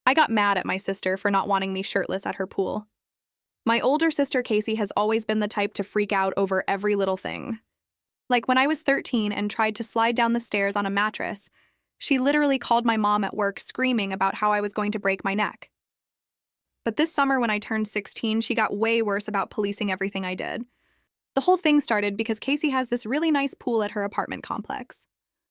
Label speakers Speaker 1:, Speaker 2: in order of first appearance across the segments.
Speaker 1: I got mad at my sister for not wanting me shirtless at her pool. My older sister Casey has always been the type to freak out over every little thing. Like when I was 13 and tried to slide down the stairs on a mattress, she literally called my mom at work screaming about how I was going to break my neck. But this summer when I turned 16, she got way worse about policing everything I did. The whole thing started because Casey has this really nice pool at her apartment complex.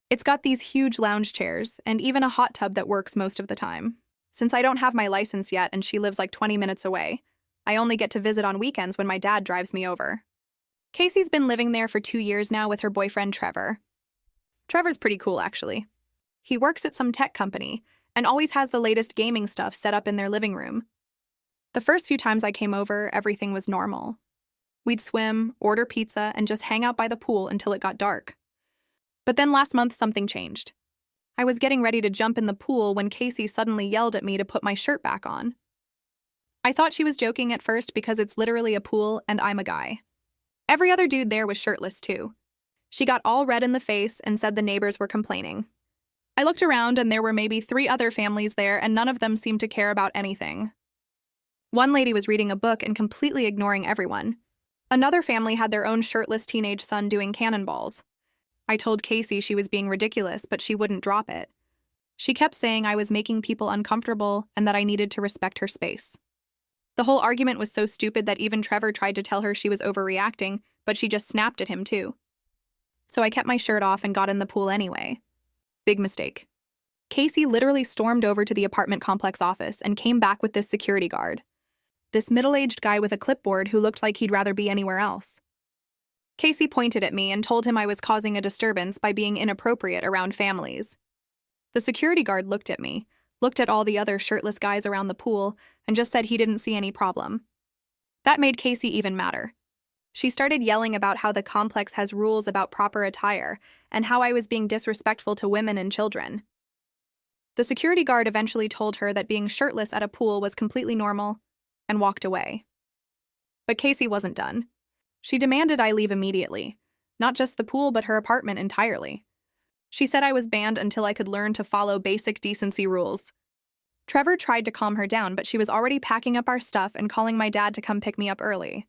Speaker 1: It's got these huge lounge chairs and even a hot tub that works most of the time. Since I don't have my license yet and she lives like 20 minutes away, I only get to visit on weekends when my dad drives me over. Casey's been living there for 2 years now with her boyfriend Trevor. Trevor's pretty cool, actually. He works at some tech company and always has the latest gaming stuff set up in their living room. The first few times I came over, everything was normal. We'd swim, order pizza, and just hang out by the pool until it got dark. But then last month, something changed. I was getting ready to jump in the pool when Casey suddenly yelled at me to put my shirt back on. I thought she was joking at first because it's literally a pool and I'm a guy. Every other dude there was shirtless too. She got all red in the face and said the neighbors were complaining. I looked around and there were maybe 3 other families there and none of them seemed to care about anything. One lady was reading a book and completely ignoring everyone. Another family had their own shirtless teenage son doing cannonballs. I told Casey she was being ridiculous, but she wouldn't drop it. She kept saying I was making people uncomfortable and that I needed to respect her space. The whole argument was so stupid that even Trevor tried to tell her she was overreacting, but she just snapped at him too. So I kept my shirt off and got in the pool anyway. Big mistake. Casey literally stormed over to the apartment complex office and came back with this security guard. This middle-aged guy with a clipboard who looked like he'd rather be anywhere else. Casey pointed at me and told him I was causing a disturbance by being inappropriate around families. The security guard looked at me, looked at all the other shirtless guys around the pool, and just said he didn't see any problem. That made Casey even madder. She started yelling about how the complex has rules about proper attire and how I was being disrespectful to women and children. The security guard eventually told her that being shirtless at a pool was completely normal and walked away. But Casey wasn't done. She demanded I leave immediately, not just the pool but her apartment entirely. She said I was banned until I could learn to follow basic decency rules. Trevor tried to calm her down, but she was already packing up our stuff and calling my dad to come pick me up early.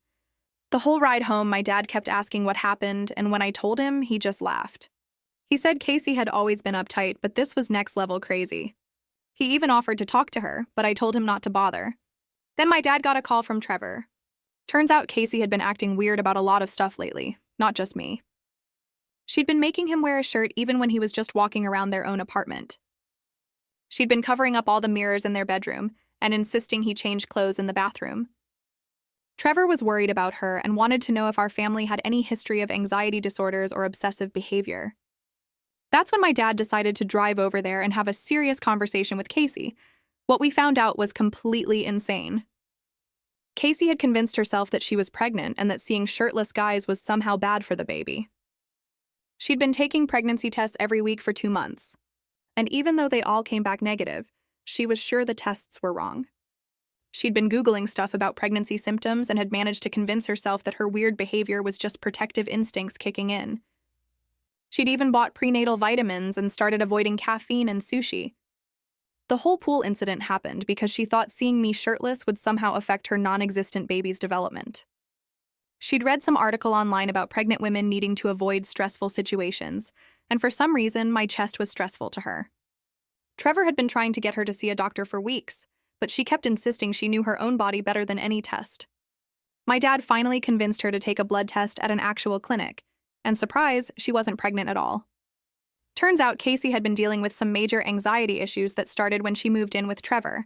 Speaker 1: The whole ride home, my dad kept asking what happened, and when I told him, he just laughed. He said Casey had always been uptight, but this was next level crazy. He even offered to talk to her, but I told him not to bother. Then my dad got a call from Trevor. Turns out Casey had been acting weird about a lot of stuff lately, not just me. She'd been making him wear a shirt even when he was just walking around their own apartment. She'd been covering up all the mirrors in their bedroom and insisting he change clothes in the bathroom. Trevor was worried about her and wanted to know if our family had any history of anxiety disorders or obsessive behavior. That's when my dad decided to drive over there and have a serious conversation with Casey. What we found out was completely insane. Casey had convinced herself that she was pregnant and that seeing shirtless guys was somehow bad for the baby. She'd been taking pregnancy tests every week for 2 months. And even though they all came back negative, she was sure the tests were wrong. She'd been Googling stuff about pregnancy symptoms and had managed to convince herself that her weird behavior was just protective instincts kicking in. She'd even bought prenatal vitamins and started avoiding caffeine and sushi. The whole pool incident happened because she thought seeing me shirtless would somehow affect her non-existent baby's development. She'd read some article online about pregnant women needing to avoid stressful situations, and for some reason, my chest was stressful to her. Trevor had been trying to get her to see a doctor for weeks, but she kept insisting she knew her own body better than any test. My dad finally convinced her to take a blood test at an actual clinic, and surprise, she wasn't pregnant at all. Turns out Casey had been dealing with some major anxiety issues that started when she moved in with Trevor.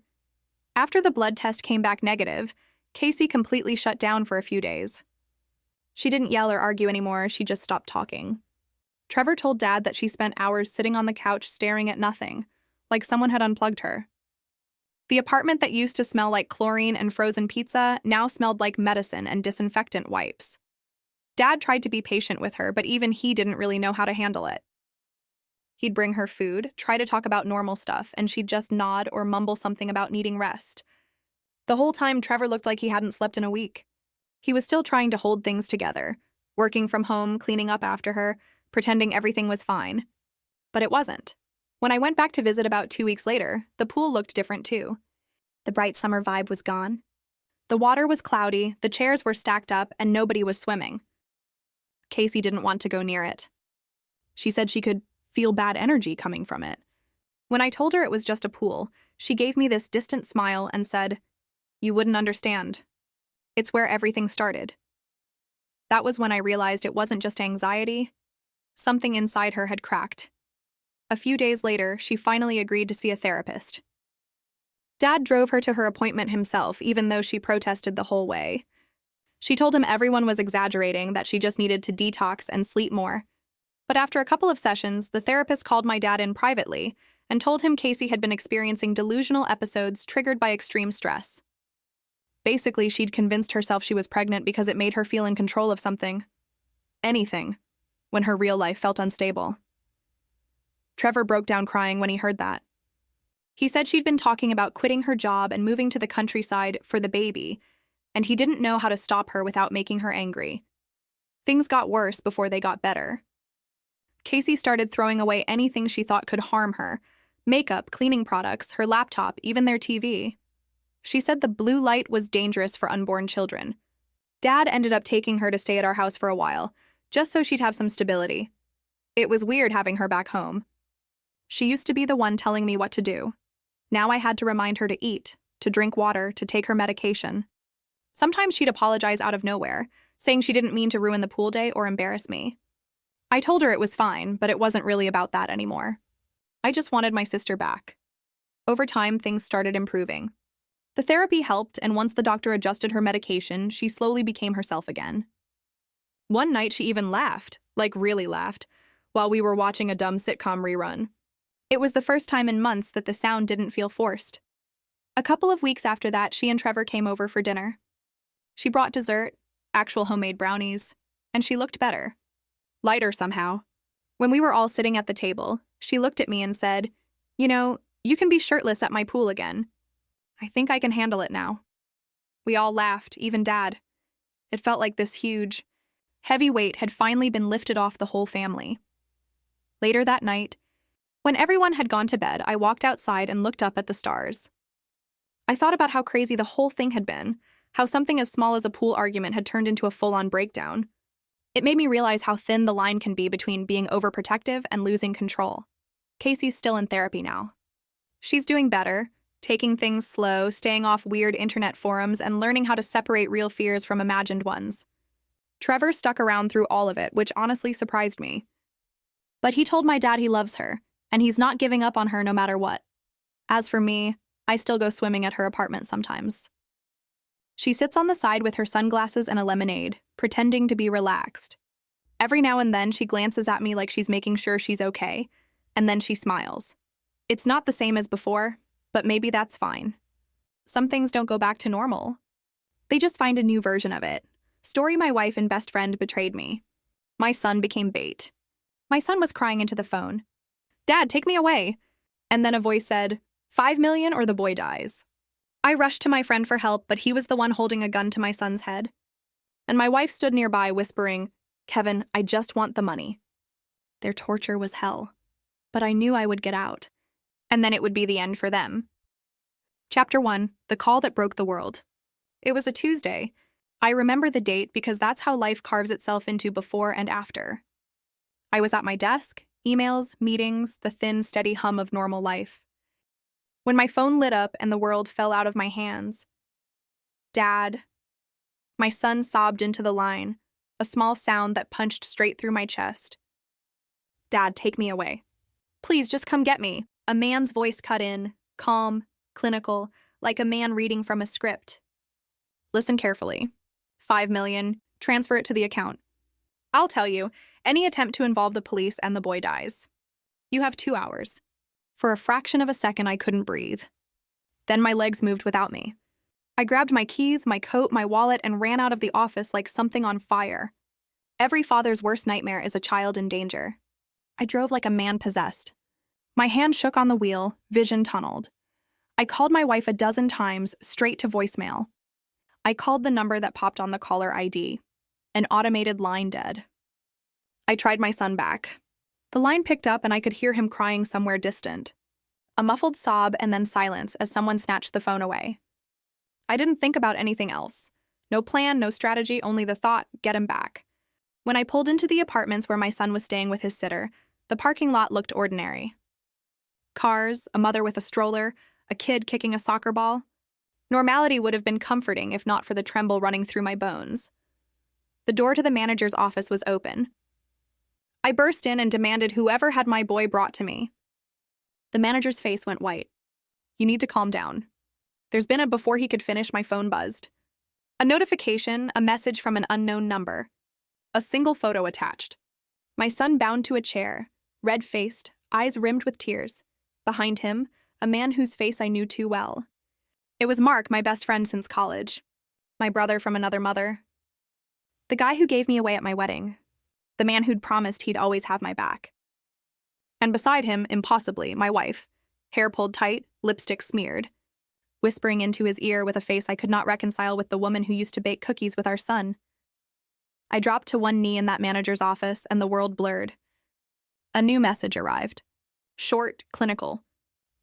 Speaker 1: After the blood test came back negative, Casey completely shut down for a few days. She didn't yell or argue anymore, she just stopped talking. Trevor told Dad that she spent hours sitting on the couch staring at nothing, like someone had unplugged her. The apartment that used to smell like chlorine and frozen pizza now smelled like medicine and disinfectant wipes. Dad tried to be patient with her, but even he didn't really know how to handle it. He'd bring her food, try to talk about normal stuff, and she'd just nod or mumble something about needing rest. The whole time, Trevor looked like he hadn't slept in a week. He was still trying to hold things together, working from home, cleaning up after her, pretending everything was fine. But it wasn't. When I went back to visit about 2 weeks later, the pool looked different too. The bright summer vibe was gone. The water was cloudy, the chairs were stacked up, and nobody was swimming. Casey didn't want to go near it. She said she could feel bad energy coming from it. When I told her it was just a pool, she gave me this distant smile and said, "You wouldn't understand. It's where everything started." That was when I realized it wasn't just anxiety. Something inside her had cracked. A few days later, she finally agreed to see a therapist. Dad drove her to her appointment himself, even though she protested the whole way. She told him everyone was exaggerating, that she just needed to detox and sleep more. But after a couple of sessions, the therapist called my dad in privately and told him Casey had been experiencing delusional episodes triggered by extreme stress. Basically, she'd convinced herself she was pregnant because it made her feel in control of something. Anything, when her real life felt unstable. Trevor broke down crying when he heard that. He said she'd been talking about quitting her job and moving to the countryside for the baby, and he didn't know how to stop her without making her angry. Things got worse before they got better. Casey started throwing away anything she thought could harm her: makeup, cleaning products, her laptop, even their TV. She said the blue light was dangerous for unborn children. Dad ended up taking her to stay at our house for a while, just so she'd have some stability. It was weird having her back home. She used to be the one telling me what to do. Now I had to remind her to eat, to drink water, to take her medication. Sometimes she'd apologize out of nowhere, saying she didn't mean to ruin the pool day or embarrass me. I told her it was fine, but it wasn't really about that anymore. I just wanted my sister back. Over time, things started improving. The therapy helped, and once the doctor adjusted her medication, she slowly became herself again. One night, she even laughed, like really laughed, while we were watching a dumb sitcom rerun. It was the first time in months that the sound didn't feel forced. A couple of weeks after that, she and Trevor came over for dinner. She brought dessert, actual homemade brownies, and she looked better. Lighter somehow. When we were all sitting at the table, she looked at me and said, "You know, you can be shirtless at my pool again. I think I can handle it now." We all laughed, even Dad. It felt like this huge, heavy weight had finally been lifted off the whole family. Later that night, when everyone had gone to bed, I walked outside and looked up at the stars. I thought about how crazy the whole thing had been, how something as small as a pool argument had turned into a full-on breakdown. It made me realize how thin the line can be between being overprotective and losing control. Casey's still in therapy now. She's doing better, taking things slow, staying off weird internet forums, and learning how to separate real fears from imagined ones. Trevor stuck around through all of it, which honestly surprised me. But he told my dad he loves her, and he's not giving up on her no matter what. As for me, I still go swimming at her apartment sometimes. She sits on the side with her sunglasses and a lemonade, pretending to be relaxed. Every now and then she glances at me like she's making sure she's okay, and then she smiles. It's not the same as before, but maybe that's fine. Some things don't go back to normal. They just find a new version of it. Story: my wife and best friend betrayed me. My son became bait. My son was crying into the phone, "Dad, take me away." And then a voice said, "5 million or the boy dies." I rushed to my friend for help, but he was the one holding a gun to my son's head. And my wife stood nearby whispering, "Kevin, I just want the money." Their torture was hell. But I knew I would get out. And then it would be the end for them. Chapter 1: The Call That Broke the World. It was a Tuesday. I remember the date because that's how life carves itself into before and after. I was at my desk, emails, meetings, the thin, steady hum of normal life. When my phone lit up and the world fell out of my hands. "Dad." My son sobbed into the line, a small sound that punched straight through my chest. "Dad, take me away. Please, just come get me." A man's voice cut in, calm, clinical, like a man reading from a script. "Listen carefully. 5 million, transfer it to the account. I'll tell you, any attempt to involve the police and the boy dies. You have 2 hours. For a fraction of a second, I couldn't breathe. Then my legs moved without me. I grabbed my keys, my coat, my wallet, and ran out of the office like something on fire. Every father's worst nightmare is a child in danger. I drove like a man possessed. My hand shook on the wheel, vision tunneled. I called my wife a dozen times, straight to voicemail. I called the number that popped on the caller ID. An automated line dead. I tried my son back. The line picked up and I could hear him crying somewhere distant. A muffled sob and then silence as someone snatched the phone away. I didn't think about anything else. No plan, no strategy, only the thought, get him back. When I pulled into the apartments where my son was staying with his sitter, the parking lot looked ordinary. Cars, a mother with a stroller, a kid kicking a soccer ball. Normality would have been comforting if not for the tremble running through my bones. The door to the manager's office was open. I burst in and demanded whoever had my boy brought to me. The manager's face went white. You need to calm down. There's been before he could finish, my phone buzzed. A notification, a message from an unknown number. A single photo attached. My son bound to a chair, red-faced, eyes rimmed with tears. Behind him, a man whose face I knew too well. It was Mark, my best friend since college. My brother from another mother. The guy who gave me away at my wedding. The man who'd promised he'd always have my back. And beside him, impossibly, my wife, hair pulled tight, lipstick smeared, whispering into his ear with a face I could not reconcile with the woman who used to bake cookies with our son. I dropped to one knee in that manager's office, and the world blurred. A new message arrived. Short, clinical.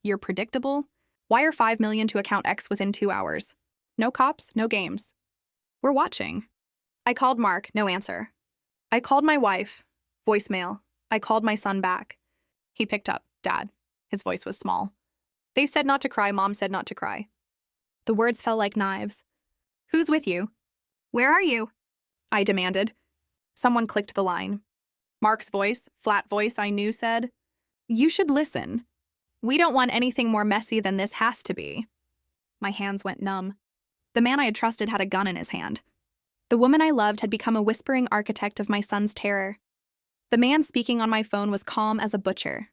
Speaker 1: You're predictable. Wire $5 million to account X within 2 hours. No cops, no games. We're watching. I called Mark, no answer. I called my wife, voicemail. I called my son back. He picked up, Dad. His voice was small. They said not to cry, Mom said not to cry. The words fell like knives. Who's with you? Where are you? I demanded. Someone clicked the line. Mark's voice, flat voice I knew, said, You should listen. We don't want anything more messy than this has to be. My hands went numb. The man I had trusted had a gun in his hand. The woman I loved had become a whispering architect of my son's terror. The man speaking on my phone was calm as a butcher.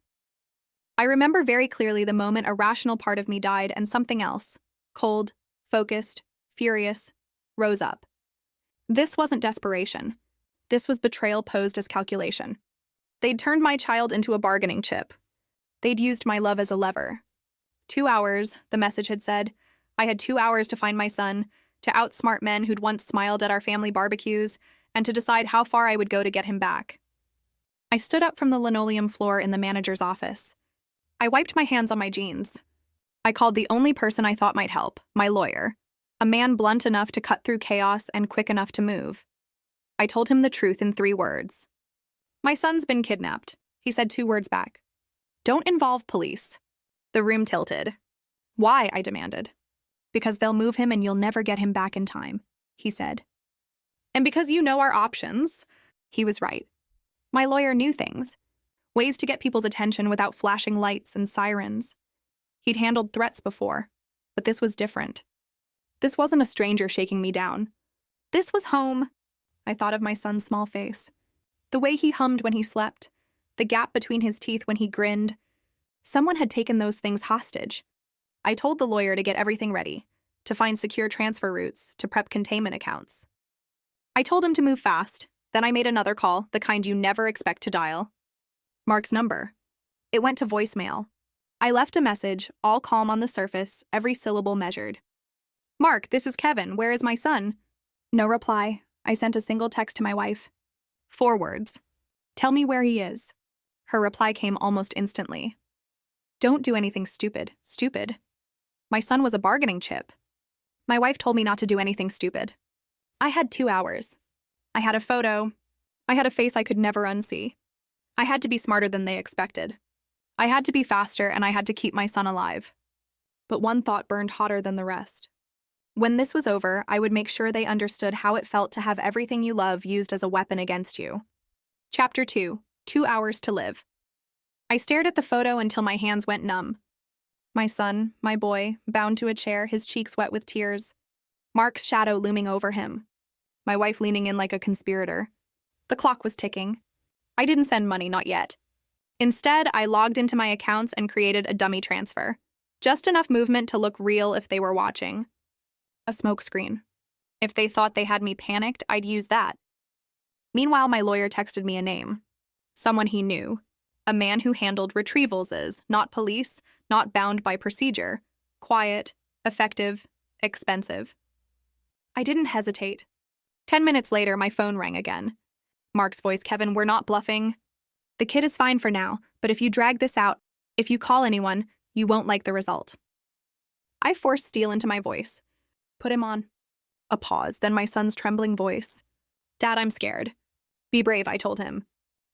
Speaker 1: I remember very clearly the moment a rational part of me died and something else, cold, focused, furious, rose up. This wasn't desperation. This was betrayal posed as calculation. They'd turned my child into a bargaining chip. They'd used my love as a lever. 2 hours, the message had said. I had 2 hours to find my son, to outsmart men who'd once smiled at our family barbecues, and to decide how far I would go to get him back. I stood up from the linoleum floor in the manager's office. I wiped my hands on my jeans. I called the only person I thought might help, my lawyer, a man blunt enough to cut through chaos and quick enough to move. I told him the truth in 3 words. My son's been kidnapped. He said 2 words back. Don't involve police. The room tilted. Why? I demanded. Because they'll move him and you'll never get him back in time, he said. And because you know our options. He was right. My lawyer knew things. Ways to get people's attention without flashing lights and sirens. He'd handled threats before, but this was different. This wasn't a stranger shaking me down. This was home. I thought of my son's small face. The way he hummed when he slept. The gap between his teeth when he grinned. Someone had taken those things hostage. I told the lawyer to get everything ready, to find secure transfer routes, to prep containment accounts. I told him to move fast. Then I made another call, the kind you never expect to dial. Mark's number. It went to voicemail. I left a message, all calm on the surface, every syllable measured. Mark, this is Kevin. Where is my son? No reply. I sent a single text to my wife. 4 words. Tell me where he is. Her reply came almost instantly. Don't do anything stupid. Stupid. My son was a bargaining chip. My wife told me not to do anything stupid. I had 2 hours. I had a photo. I had a face I could never unsee. I had to be smarter than they expected. I had to be faster, and I had to keep my son alive. But one thought burned hotter than the rest. When this was over, I would make sure they understood how it felt to have everything you love used as a weapon against you. Chapter 2. 2 hours to live. I stared at the photo until my hands went numb. My son, my boy, bound to a chair, his cheeks wet with tears. Mark's shadow looming over him. My wife leaning in like a conspirator. The clock was ticking. I didn't send money, not yet. Instead, I logged into my accounts and created a dummy transfer. Just enough movement to look real if they were watching. A smokescreen. If they thought they had me panicked, I'd use that. Meanwhile, my lawyer texted me a name. Someone he knew. A man who handled retrievals, not police, not bound by procedure. Quiet, effective, expensive. I didn't hesitate. 10 minutes later, my phone rang again. Mark's voice, Kevin, we're not bluffing. The kid is fine for now, but if you drag this out, if you call anyone, You won't like the result. I forced steel into my voice. Put him on. A pause, then my son's trembling voice. Dad, I'm scared. Be brave, I told him.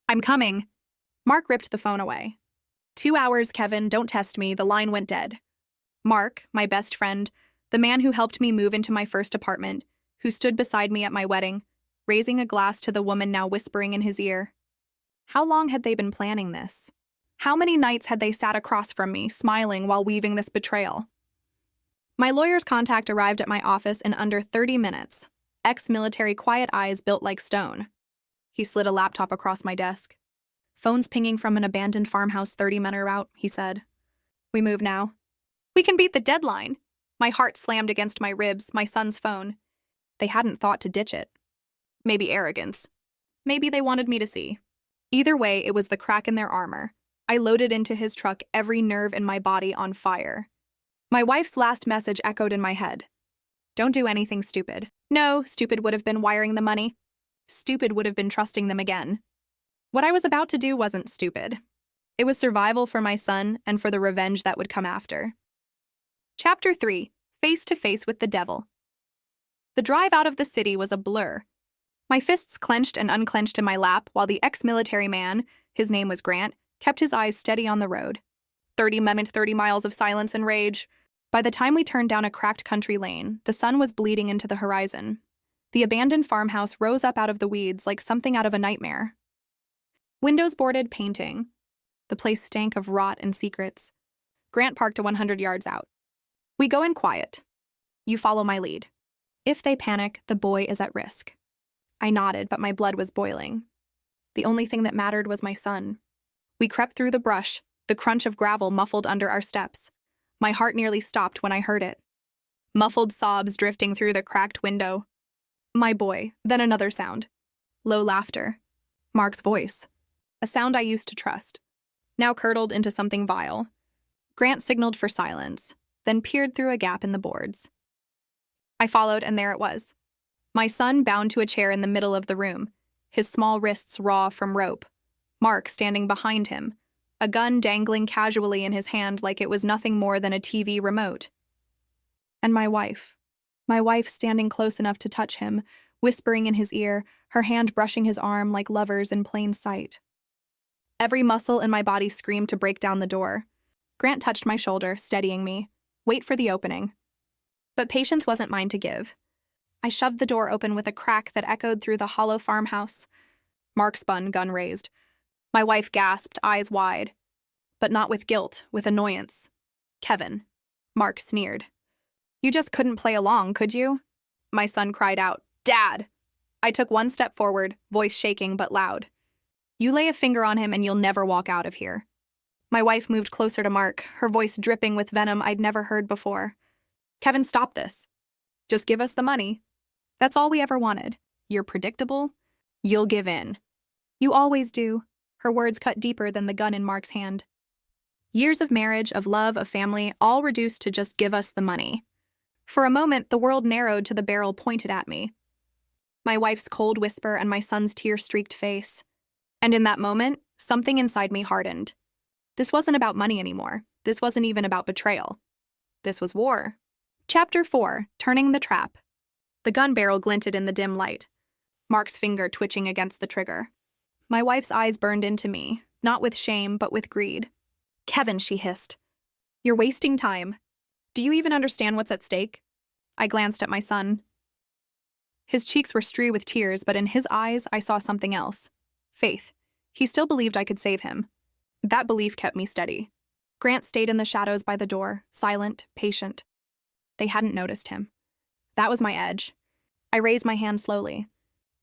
Speaker 1: I'm coming. Mark ripped the phone away. 2 hours, Kevin, don't test me, the line went dead. Mark, my best friend, the man who helped me move into my first apartment, who stood beside me at my wedding, raising a glass to the woman now whispering in his ear. How long had they been planning this? How many nights had they sat across from me, smiling while weaving this betrayal? My lawyer's contact arrived at my office in under 30 minutes. Ex-military quiet eyes built like stone. He slid a laptop across my desk. Phones pinging from an abandoned farmhouse 30 men are out, he said. We move now. We can beat the deadline. My heart slammed against my ribs, my son's phone. They hadn't thought to ditch it. Maybe arrogance. Maybe they wanted me to see. Either way, it was the crack in their armor. I loaded into his truck, every nerve in my body on fire. My wife's last message echoed in my head. Don't do anything stupid. No, stupid would have been wiring the money. Stupid would have been trusting them again. What I was about to do wasn't stupid. It was survival for my son and for the revenge that would come after. Chapter 3. Face to Face with the Devil. The drive out of the city was a blur. My fists clenched and unclenched in my lap while the ex-military man, his name was Grant, kept his eyes steady on the road. 30 miles of silence and rage. By the time we turned down a cracked country lane, the sun was bleeding into the horizon. The abandoned farmhouse rose up out of the weeds like something out of a nightmare. Windows boarded, painting. The place stank of rot and secrets. Grant parked 100 yards out. We go in quiet. You follow my lead. If they panic, the boy is at risk. I nodded, but my blood was boiling. The only thing that mattered was my son. We crept through the brush, the crunch of gravel muffled under our steps. My heart nearly stopped when I heard it. Muffled sobs drifting through the cracked window. My boy, then another sound. Low laughter. Mark's voice. A sound I used to trust. Now curdled into something vile. Grant signaled for silence, then peered through a gap in the boards. I followed, and there it was. My son bound to a chair in the middle of the room, his small wrists raw from rope. Mark standing behind him, a gun dangling casually in his hand like it was nothing more than a TV remote. And my wife standing close enough to touch him, whispering in his ear, her hand brushing his arm like lovers in plain sight. Every muscle in my body screamed to break down the door. Grant touched my shoulder, steadying me. Wait for the opening. But patience wasn't mine to give. I shoved the door open with a crack that echoed through the hollow farmhouse. Mark spun, gun raised. My wife gasped, eyes wide. But not with guilt, with annoyance. Kevin. Mark sneered. You just couldn't play along, could you? My son cried out, Dad! I took one step forward, voice shaking but loud. You lay a finger on him and you'll never walk out of here. My wife moved closer to Mark, her voice dripping with venom I'd never heard before. Kevin, stop this. Just give us the money. That's all we ever wanted. You're predictable. You'll give in. You always do. Her words cut deeper than the gun in Mark's hand. Years of marriage, of love, of family, all reduced to just give us the money. For a moment, the world narrowed to the barrel pointed at me. My wife's cold whisper and my son's tear-streaked face. And in that moment, something inside me hardened. This wasn't about money anymore. This wasn't even about betrayal. This was war. Chapter 4. Turning the Trap. The gun barrel glinted in the dim light. Mark's finger twitching against the trigger. My wife's eyes burned into me, not with shame, but with greed. Kevin, she hissed. You're wasting time. Do you even understand what's at stake? I glanced at my son. His cheeks were streaked with tears, but in his eyes, I saw something else. Faith. He still believed I could save him. That belief kept me steady. Grant stayed in the shadows by the door, silent, patient. They hadn't noticed him. That was my edge. I raised my hand slowly.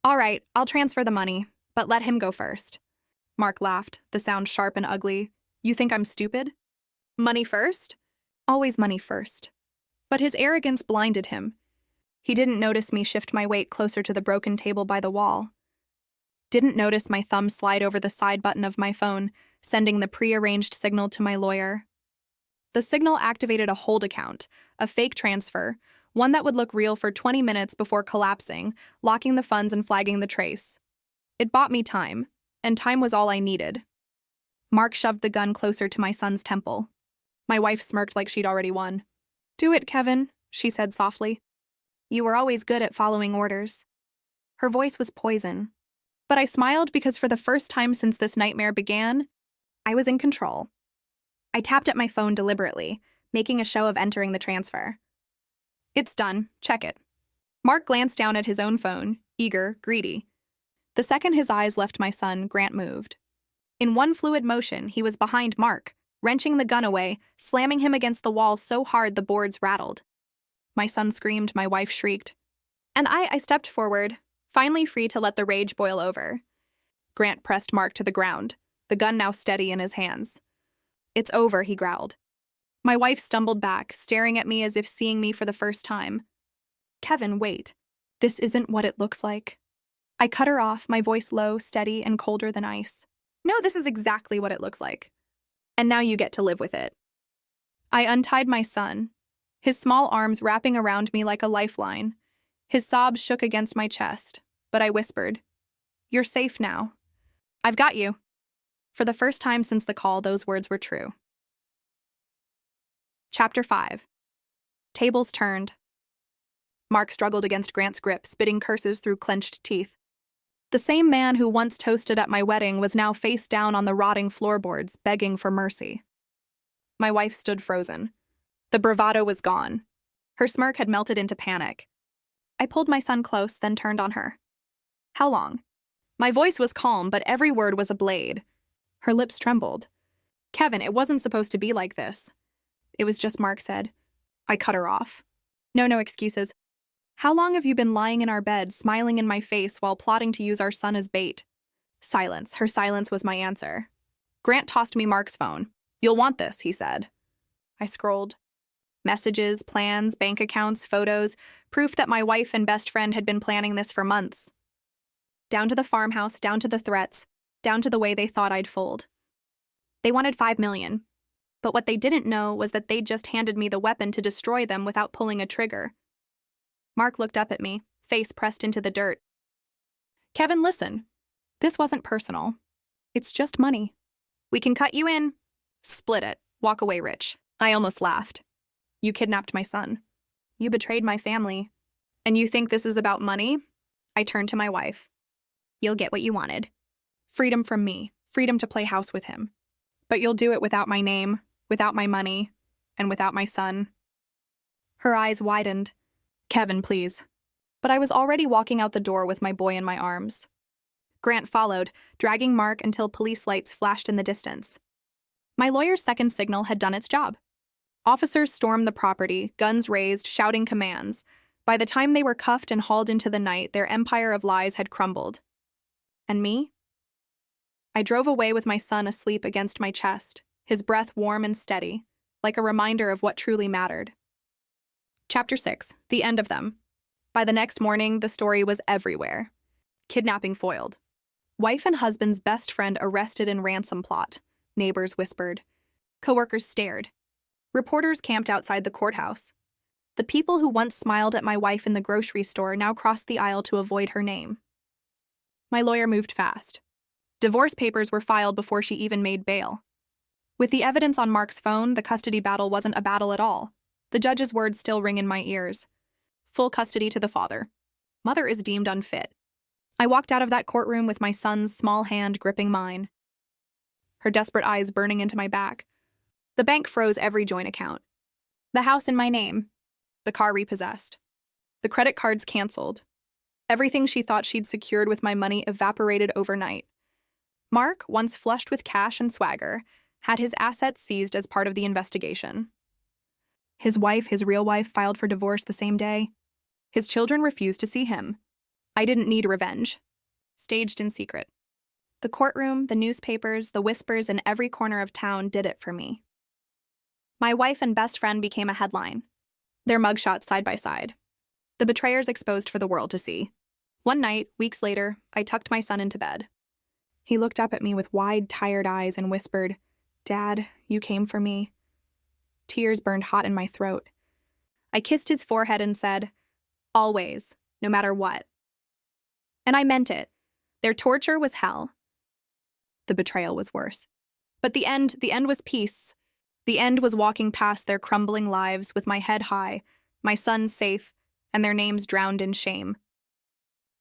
Speaker 1: All right, I'll transfer the money, but let him go first. Mark laughed, the sound sharp and ugly. You think I'm stupid? Money first? Always money first. But his arrogance blinded him. He didn't notice me shift my weight closer to the broken table by the wall. Didn't notice my thumb slide over the side button of my phone, sending the prearranged signal to my lawyer. The signal activated a hold account, a fake transfer, one that would look real for 20 minutes before collapsing, locking the funds and flagging the trace. It bought me time, and time was all I needed. Mark shoved the gun closer to my son's temple. My wife smirked like she'd already won. "Do it, Kevin," she said softly. "You were always good at following orders." Her voice was poison. But I smiled because for the first time since this nightmare began, I was in control. I tapped at my phone deliberately, making a show of entering the transfer. "It's done. Check it." Mark glanced down at his own phone, eager, greedy. The second his eyes left my son, Grant moved. In one fluid motion, he was behind Mark, wrenching the gun away, slamming him against the wall so hard the boards rattled. My son screamed, my wife shrieked. And I stepped forward, finally free to let the rage boil over. Grant pressed Mark to the ground, the gun now steady in his hands. "It's over," he growled. My wife stumbled back, staring at me as if seeing me for the first time. "Kevin, wait. This isn't what it looks like." I cut her off, my voice low, steady, and colder than ice. "No, this is exactly what it looks like. And now you get to live with it." I untied my son, his small arms wrapping around me like a lifeline. His sobs shook against my chest, but I whispered, "You're safe now. I've got you." For the first time since the call, those words were true. Chapter 5. Tables turned. Mark struggled against Grant's grip, spitting curses through clenched teeth. The same man who once toasted at my wedding was now face down on the rotting floorboards, begging for mercy. My wife stood frozen. The bravado was gone. Her smirk had melted into panic. I pulled my son close, then turned on her. "How long?" My voice was calm, but every word was a blade. Her lips trembled. "Kevin, it wasn't supposed to be like this." "It was just Mark said." I cut her off. No excuses. "How long have you been lying in our bed, smiling in my face while plotting to use our son as bait?" Silence. Her silence was my answer. Grant tossed me Mark's phone. "You'll want this," he said. I scrolled. Messages, plans, bank accounts, photos, proof that my wife and best friend had been planning this for months. Down to the farmhouse, down to the threats, down to the way they thought I'd fold. They wanted $5 million. But what they didn't know was that they'd just handed me the weapon to destroy them without pulling a trigger. Mark looked up at me, face pressed into the dirt. "Kevin, listen. This wasn't personal. It's just money. We can cut you in. Split it. Walk away rich." I almost laughed. "You kidnapped my son. You betrayed my family. And you think this is about money?" I turned to my wife. "You'll get what you wanted. Freedom from me. Freedom to play house with him. But you'll do it without my name, without my money, and without my son." Her eyes widened. "Kevin, please." But I was already walking out the door with my boy in my arms. Grant followed, dragging Mark until police lights flashed in the distance. My lawyer's second signal had done its job. Officers stormed the property, guns raised, shouting commands. By the time they were cuffed and hauled into the night, their empire of lies had crumbled. And me? I drove away with my son asleep against my chest, his breath warm and steady, like a reminder of what truly mattered. Chapter 6. The end of them. By the next morning, the story was everywhere. Kidnapping foiled. Wife and husband's best friend arrested in ransom plot, neighbors whispered. Coworkers stared. Reporters camped outside the courthouse. The people who once smiled at my wife in the grocery store now crossed the aisle to avoid her name. My lawyer moved fast. Divorce papers were filed before she even made bail. With the evidence on Mark's phone, the custody battle wasn't a battle at all. The judge's words still ring in my ears. Full custody to the father. Mother is deemed unfit. I walked out of that courtroom with my son's small hand gripping mine. Her desperate eyes burning into my back. The bank froze every joint account. The house in my name. The car repossessed. The credit cards canceled. Everything she thought she'd secured with my money evaporated overnight. Mark, once flushed with cash and swagger, had his assets seized as part of the investigation. His wife, his real wife, filed for divorce the same day. His children refused to see him. I didn't need revenge. Staged in secret. The courtroom, the newspapers, the whispers in every corner of town did it for me. My wife and best friend became a headline. Their mugshots side by side. The betrayers exposed for the world to see. One night, weeks later, I tucked my son into bed. He looked up at me with wide, tired eyes and whispered, "Dad, you came for me." Tears burned hot in my throat. I kissed his forehead and said, "Always, no matter what." And I meant it. Their torture was hell. The betrayal was worse. But the end was peace. The end was walking past their crumbling lives with my head high, my son safe, and their names drowned in shame.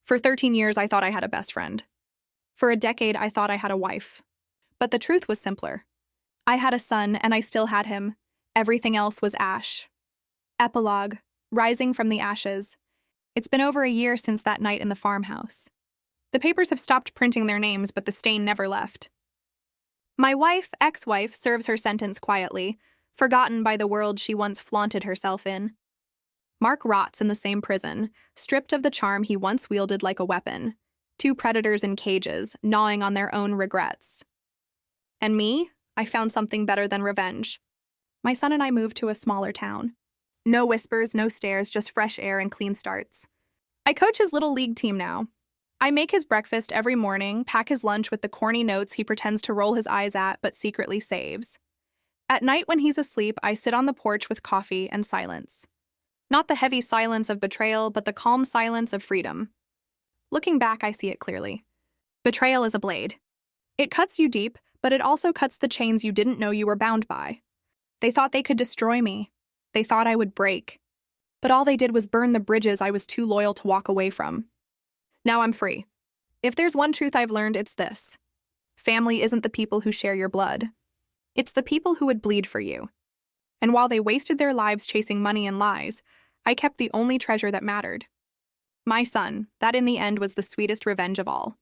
Speaker 1: For 13 years, I thought I had a best friend. For a decade, I thought I had a wife. But the truth was simpler. I had a son, and I still had him. Everything else was ash. Epilogue, rising from the ashes. It's been over a year since that night in the farmhouse. The papers have stopped printing their names, but the stain never left. My wife, ex-wife, serves her sentence quietly, forgotten by the world she once flaunted herself in. Mark rots in the same prison, stripped of the charm he once wielded like a weapon. Two predators in cages, gnawing on their own regrets. And me? I found something better than revenge. My son and I moved to a smaller town. No whispers, no stares, just fresh air and clean starts. I coach his little league team now. I make his breakfast every morning, pack his lunch with the corny notes he pretends to roll his eyes at but secretly saves. At night when he's asleep, I sit on the porch with coffee and silence. Not the heavy silence of betrayal, but the calm silence of freedom. Looking back, I see it clearly. Betrayal is a blade. It cuts you deep, but it also cuts the chains you didn't know you were bound by. They thought they could destroy me. They thought I would break. But all they did was burn the bridges I was too loyal to walk away from. Now I'm free. If there's one truth I've learned, it's this. Family isn't the people who share your blood. It's the people who would bleed for you. And while they wasted their lives chasing money and lies, I kept the only treasure that mattered. My son, that in the end was the sweetest revenge of all.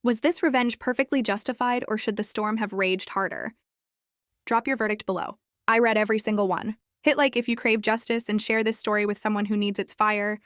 Speaker 1: Was this revenge perfectly justified, or should the storm have raged harder? Drop your verdict below. I read every single one. Hit like if you crave justice and share this story with someone who needs its fire.